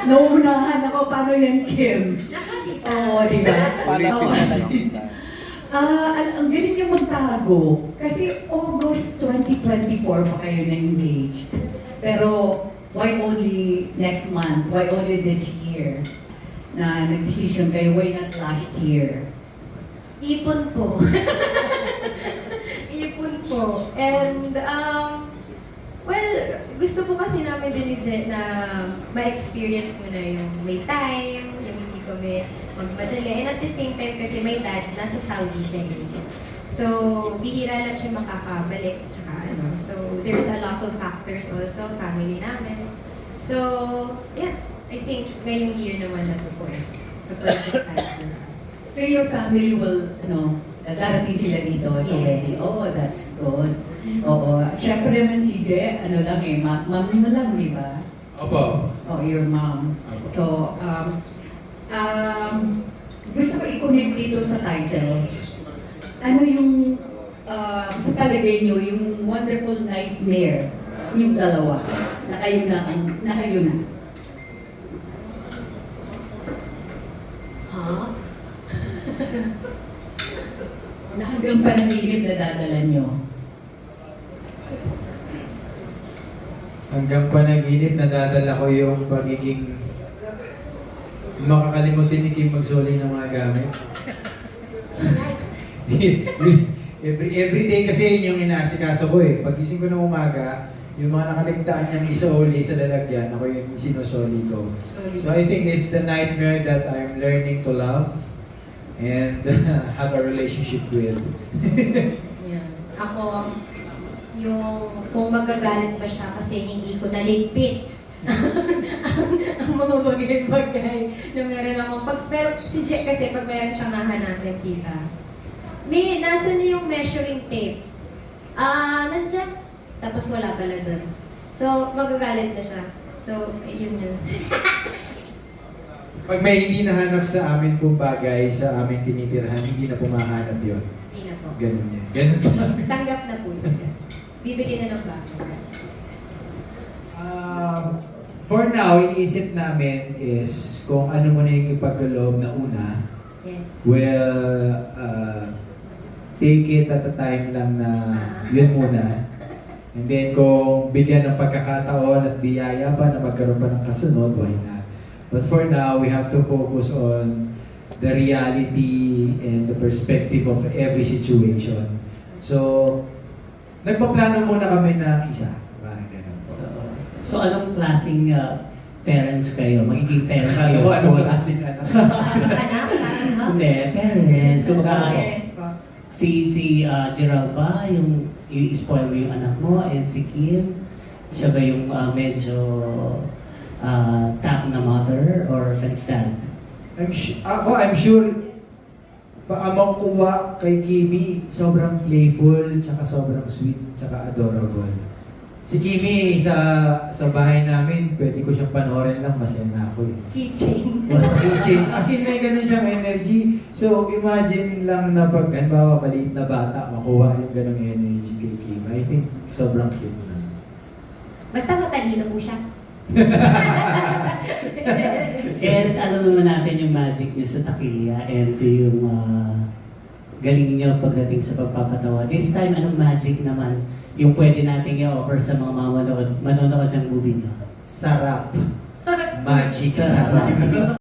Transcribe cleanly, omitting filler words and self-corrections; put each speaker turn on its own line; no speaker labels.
Nauunahan ako, paano yan, Kim?
Nakakita.
Oo, di ba?
Ulitin na lang kita.
Ang galing yung magtago. Kasi August 2024 pa kayo na-engaged. Pero why only next month? Why only this year? Na nag-decision kayo, why not last year?
Ipon po. Ipon po. And, well, gusto po kasi namin din ni Jen na ma-experience mo na yung may time, yung hindi kami magmadali. And at the same time kasi may dad, nasa Saudi siya yun. So, bihira lang siya makakabalik. Tsaka ano. So, there's a lot of factors also, family namin. So, yeah. I think ngayong year naman na to po is the perfect time for us.
So your family will, darating sila dito sa
Yes.
wedding. Oh, that's good. Oo. Siyempre naman si Je, mami mo lang, di ba?
Opo.
Oh, your mom. So, gusto ko i-connect dito sa title. Ano yung, sa palagay nyo, yung wonderful nightmare, yung dalawa, na kayo na.
Huh?
Na hanggang panaginip na dadala nyo.
Hanggang panaginip, nadadala ko yung pagiging makakalimutin ni Kim magsoli ng mga gamit. every day kasi yun yung inaasikaso ko eh. Pagising ko ng umaga, yung mga nakaligtaan niyang isoli sa lalagyan, ako yung sinusoli ko. So I think it's the nightmare that I'm learning to love and have a relationship with.
Yeah. Ako, yung kung magagalit ba siya kasi hindi ko naligpit ang mga bagay-bagay na meron ako. Pero si Jack kasi pag meron siyang hahanapin, tita, nasa niya yung measuring tape. Nandiyan. Tapos wala pala doon. So, magagalit na siya. So, yun yun.
Pag may hindi nahanap sa amin pong bagay sa aming tinitirhan, hindi na pumahanap yun.
Hindi na po.
Ganun yan. Ganun sa amin.
Tanggap na po yun. Bibili na ng bago.
For now, iniisip namin is kung ano mo na yung ipagkaloob na una.
Yes.
Well, take it at a time lang na yun muna. And then kung bigyan ng pagkakataon at biyaya pa na magkaroon pa ng kasunod, why not? But for now, we have to focus on the reality and the perspective of every situation. So, nagpaplano muna kami ng isa. Parang ganun po.
So, anong klaseng parents kayo? Magiging parents kayo?
Ano, anong klaseng anak?
Hindi, parents. Kumbaga,
Parents ko.
si Gerald ba, yung i-spoil mo yung anak mo, and si Kim, siya ba yung medyo tap na mother, or baliktad?
I'm sure, makukuha kay Kimi, sobrang playful, tsaka sobrang sweet, tsaka adorable. Si Kimi, sa bahay namin, pwede ko siyang panoorin lang, masaya na ako eh.
Keychain.
Keychain. As in, may ganun siyang energy. So, imagine lang na pag, halimbawa, maliit na bata, makuha yung ganung energy kay Kim. I think, sobrang cute na.
Basta matalino po siya.
And alam naman natin yung magic niyo sa takilya, and yung galing niyo pagdating sa pagpapatawa. This time, anong magic naman yung pwede natin i-offer sa mga manonood ng movie niyo?
Sarap. Magic.
Sarap.